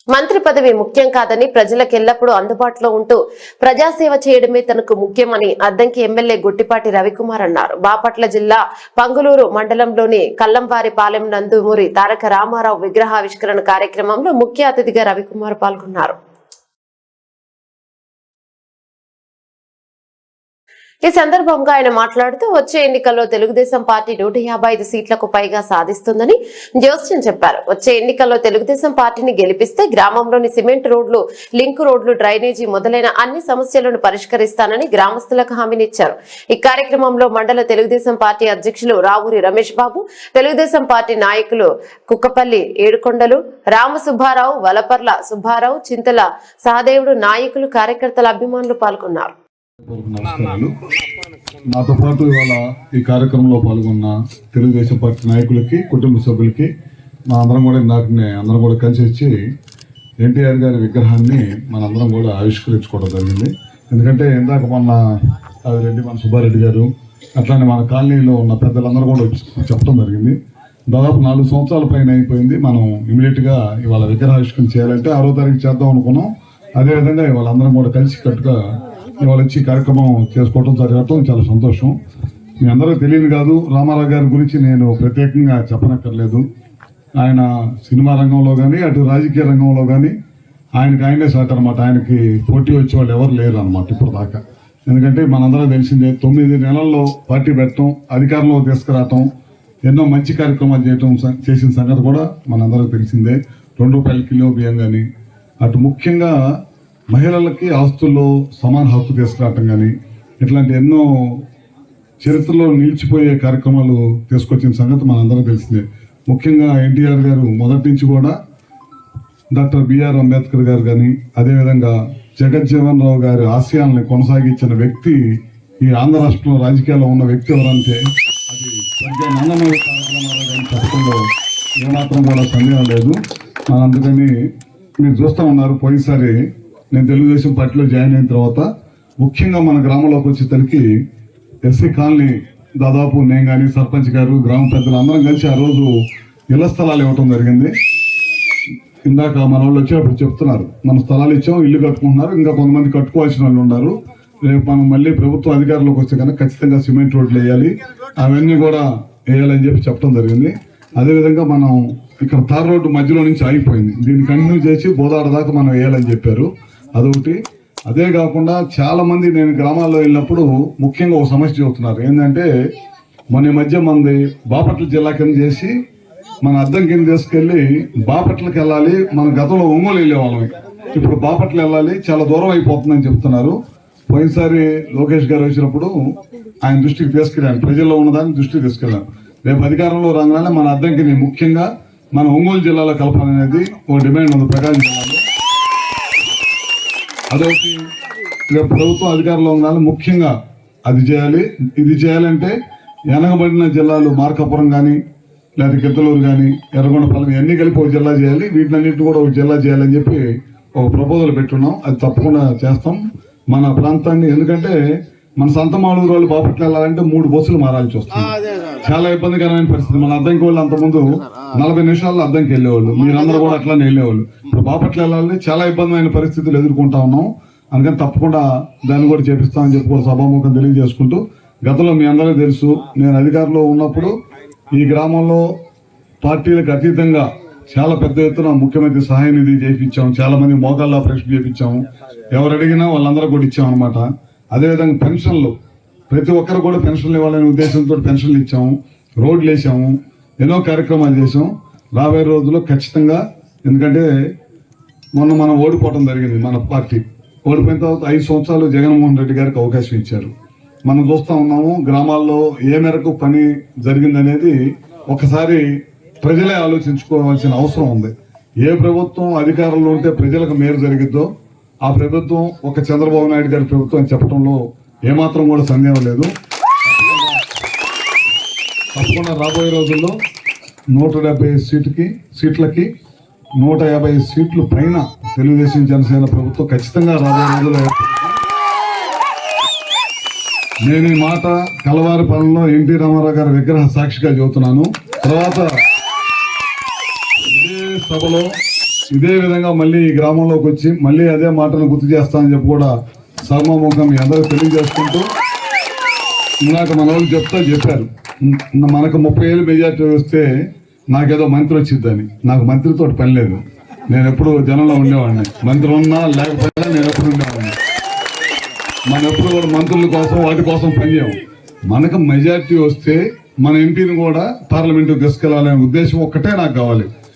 మంత్రి పదవి ముఖ్యం కాదని ప్రజలకు ఎల్లప్పుడూ అందుబాటులో ఉంటూ ప్రజాసేవ చేయడమే తనకు ముఖ్యమని అద్దంకి ఎమ్మెల్యే గుట్టిపాటి రవికుమార్ అన్నారు. బాపట్ల జిల్లా పంగులూరు మండలంలోని కల్లంవారిపాలెం నందమూరి తారక రామారావు విగ్రహావిష్కరణ కార్యక్రమంలో ముఖ్య అతిథిగా రవికుమార్ పాల్గొన్నారు. ఈ సందర్భంగా ఆయన మాట్లాడుతూ వచ్చే ఎన్నికల్లో తెలుగుదేశం పార్టీ 155 సీట్లకు పైగా సాధిస్తుందని జోస్యం చెప్పారు. వచ్చే ఎన్నికల్లో తెలుగుదేశం పార్టీని గెలిపిస్తే గ్రామంలోని సిమెంట్ రోడ్లు, లింక్ రోడ్లు, డ్రైనేజీ మొదలైన అన్ని సమస్యలను పరిష్కరిస్తానని గ్రామస్తులకు హామీనిచ్చారు. ఈ కార్యక్రమంలో మండల తెలుగుదేశం పార్టీ అధ్యక్షులు రావూరి రమేష్ బాబు, తెలుగుదేశం పార్టీ నాయకులు కుక్కపల్లి ఏడుకొండలు, రామసుబ్బారావు, వలపర్ల సుబ్బారావు, చింతల సహదేవుడు, నాయకులు, కార్యకర్తల అభిమానులు పాల్గొన్నారు. నమస్కారాలు. నాతో పాటు ఇవాళ ఈ కార్యక్రమంలో పాల్గొన్న తెలుగుదేశం పార్టీ నాయకులకి, కుటుంబ సభ్యులకి అందరం కూడా కలిసి వచ్చి ఎన్టీఆర్ గారి విగ్రహాన్ని మనందరం కూడా ఆవిష్కరించుకోవడం జరిగింది. ఎందుకంటే ఇందాక మన సుబ్బారెడ్డి గారు అట్లానే మన కాలనీలో ఉన్న పెద్దలందరూ కూడా చెప్పడం జరిగింది. దాదాపు 4 సంవత్సరాల పైన అయిపోయింది. మనం ఇమీడియట్గా ఇవాళ విగ్రహావిష్కరణ చేయాలంటే 6వ తారీఖు చేద్దాం అనుకున్నాం. అదేవిధంగా ఇవాళ అందరం కూడా కలిసి కట్టుగా ఇవాళ వచ్చి కార్యక్రమం చేసుకోవడం జరగటం చాలా సంతోషం. మీ అందరికీ తెలియదు కాదు, రామారావు గారి గురించి నేను ప్రత్యేకంగా చెప్పనక్కర్లేదు. ఆయన సినిమా రంగంలో కానీ అటు రాజకీయ రంగంలో కానీ ఆయనే సాటారు అనమాట. ఆయనకి పోటీ వచ్చేవాళ్ళు ఎవరు లేరు అనమాట ఇప్పుడు దాకా. ఎందుకంటే మనందరం తెలిసిందే, 9 నెలల్లో పార్టీ పెట్టడం, అధికారంలో తీసుకురావటం, ఎన్నో మంచి కార్యక్రమాలు చేసిన సంగతి కూడా మనందరికీ తెలిసిందే. ₹2 కిలో బియ్యం కానీ, అటు ముఖ్యంగా మహిళలకి ఆస్తుల్లో సమాన హక్కు తీసుకురావటం కానీ, ఇట్లాంటి ఎన్నో చరిత్రలో నిలిచిపోయే కార్యక్రమాలు తీసుకొచ్చిన సంగతి మనందరం తెలిసిందే. ముఖ్యంగా ఎన్టీఆర్ గారు మొదటి నుంచి కూడా డాక్టర్ బిఆర్ అంబేద్కర్ గారు కానీ, అదేవిధంగా జగజ్జీవన్ రావు గారి ఆశయాలను కొనసాగించిన వ్యక్తి ఈ ఆంధ్ర రాష్ట్రంలో రాజకీయాల్లో ఉన్న వ్యక్తి ఎవరంటే అది నందమూరి తారక రామారావు గారిని చెప్పడంలో ఏమాత్రం కూడా సందేహం లేదు. అందుకని మీరు చూస్తూ ఉన్నారు, పోయినసారి నేను తెలుగుదేశం పార్టీలో జాయిన్ అయిన తర్వాత ముఖ్యంగా మన గ్రామంలోకి వచ్చేసరికి ఎస్సీ కాలనీ దాదాపు నేను కానీ, సర్పంచ్ గారు, గ్రామ పెద్దలు అందరం కలిసి ఆ రోజు ఇళ్ల స్థలాలు ఇవ్వటం జరిగింది. ఇందాక మన వాళ్ళు వచ్చేటప్పుడు చెప్తున్నారు, మన స్థలాలు ఇచ్చాం, ఇల్లు కట్టుకుంటున్నారు, ఇంకా కొంతమంది కట్టుకోవాల్సిన వాళ్ళు ఉన్నారు. రేపు మనం మళ్ళీ ప్రభుత్వం అధికారంలోకి వస్తే కనుక ఖచ్చితంగా సిమెంట్ రోడ్లు వేయాలి, అవన్నీ కూడా వేయాలని చెప్పడం జరిగింది. అదేవిధంగా మనం ఇక్కడ తార్ రోడ్డు మధ్యలో నుంచి ఆగిపోయింది, దీన్ని కంటిన్యూ చేసి బోదాడ దాకా మనం వేయాలని చెప్పారు. అదొకటి. అదే కాకుండా చాలా మంది నేను గ్రామాల్లో వెళ్ళినప్పుడు ముఖ్యంగా ఒక సమస్య చెబుతున్నారు. ఏంటంటే మన మధ్య మంది బాపట్ల జిల్లా కింద చేసి మన అద్దం కింద తీసుకెళ్లి బాపట్లకి వెళ్ళాలి. మన గతంలో ఒంగోలు వెళ్ళేవాళ్ళం, ఇప్పుడు బాపట్ల వెళ్ళాలి, చాలా దూరం అయిపోతుందని చెప్తున్నారు. పోయినసారి లోకేష్ గారు వచ్చినప్పుడు ఆయన దృష్టికి తీసుకెళ్ళాను, ప్రజల్లో ఉన్నదాన్ని దృష్టికి తీసుకెళ్ళాను. రేపు అధికారంలో రాగానే మన అద్దంకిని ముఖ్యంగా మన ఒంగోలు జిల్లాలో కలపాలనేది ఒక డిమాండ్ ఉంది ప్రకాశం జిల్లాలో. అదొకటి. రేపు ప్రభుత్వం అధికారంలో ఉండాలి, ముఖ్యంగా అది చేయాలి. ఇది చేయాలంటే వెనకబడిన జిల్లాలు మార్కాపురం కానీ, లేదా గిద్దలూరు కానీ, ఎర్రగొండపాలెం ఇవన్నీ కలిపి ఒక జిల్లా చేయాలి, వీటినన్నింటినీ కూడా ఒక జిల్లా చేయాలని చెప్పి ఒక ప్రపోజల్ పెట్టున్నాం. అది తప్పకుండా చేస్తాం మన ప్రాంతాన్ని. ఎందుకంటే మన సంత మామూలు రోజులు బాపట్ల వెళ్ళాలంటే 3 బస్సులు మారాల్సి వస్తుంది, చాలా ఇబ్బందికరమైన పరిస్థితి. మన అద్దంకి వాళ్ళు అంతకుముందు 40 నిమిషాల్లో అద్దంకి వెళ్ళేవాళ్ళు, మీరందరూ కూడా అట్లానే వెళ్ళేవాళ్ళు. ఇప్పుడు బాపట్ల వెళ్ళాలని చాలా ఇబ్బందిమైన పరిస్థితులు ఎదుర్కొంటా ఉన్నాం. అందుకని తప్పకుండా దాన్ని కూడా చేపిస్తామని చెప్పి కూడా సభాముఖం తెలియజేసుకుంటూ, గతంలో మీ అందరికీ తెలుసు, నేను అధికారంలో ఉన్నప్పుడు ఈ గ్రామంలో పార్టీలకు అతీతంగా చాలా పెద్ద ఎత్తున ముఖ్యమంత్రి సహాయ నిధి చేయించాము, చాలా మంది మోకాళ్ళ ఆపరేషన్ చేయించాము, ఎవరు అడిగినా వాళ్ళందరూ కూడా ఇచ్చాం అనమాట. అదేవిధంగా పెన్షన్లు, ప్రతి ఒక్కరు కూడా పెన్షన్లు ఇవ్వాలనే ఉద్దేశంతో పెన్షన్లు ఇచ్చాము, రోడ్లు వేసాము, ఎన్నో కార్యక్రమాలు చేసాం. రాబోయే రోజుల్లో ఖచ్చితంగా, ఎందుకంటే మొన్న మనం ఓడిపోవడం జరిగింది, మన పార్టీ ఓడిపోయిన తర్వాత 5 సంవత్సరాలు జగన్మోహన్ రెడ్డి గారికి అవకాశం ఇచ్చారు. మనం చూస్తూ ఉన్నాము గ్రామాల్లో ఏ మేరకు పని జరిగిందనేది ఒకసారి ప్రజలే ఆలోచించుకోవాల్సిన అవసరం ఉంది. ఏ ప్రభుత్వం అధికారంలో ఉంటే ప్రజలకు మేలు జరిగిద్దో ఆ ప్రభుత్వం ఒక చంద్రబాబు నాయుడు గారి ప్రభుత్వం అని చెప్పడంలో ఏమాత్రం కూడా సందేహం లేదు. తప్పకుండా రాబోయే రోజుల్లో 170 సీట్లకి 150 సీట్లు పైన తెలుగుదేశం జనసేన ప్రభుత్వం ఖచ్చితంగా రాబోయే రోజుల్లో. నేను ఈ మాట కలవారిపాలెంలో ఎన్టీ రామారావు గారి విగ్రహ సాక్షిగా చెబుతున్నాను. తర్వాత ఇదే సభలో ఇదే విధంగా మళ్ళీ ఈ గ్రామంలోకి వచ్చి మళ్ళీ అదే మాటను గుర్తు చేస్తానని చెప్పి కూడా సభాముఖం మీ అందరూ తెలియజేసుకుంటూ, ఇందాక మన వాళ్ళు చెప్పారు మనకు 30 ఏళ్ళు మెజార్టీ వస్తే నాకేదో మంత్రి వచ్చిద్దని. నాకు మంత్రితో పని లేదు, నేను ఎప్పుడు జనంలో ఉండేవాడిని. మంత్రి ఉన్నా లేకపోయినా నేను ఎప్పుడు ఉండేవాడిని. మనం ఎప్పుడు కూడా మంత్రుల కోసం వాటి కోసం పనిచేయం. మనకు మెజార్టీ వస్తే మన ఎంపీని కూడా పార్లమెంటుకు తీసుకెళ్లాలనే ఉద్దేశం ఒక్కటే నాకు కావాలి.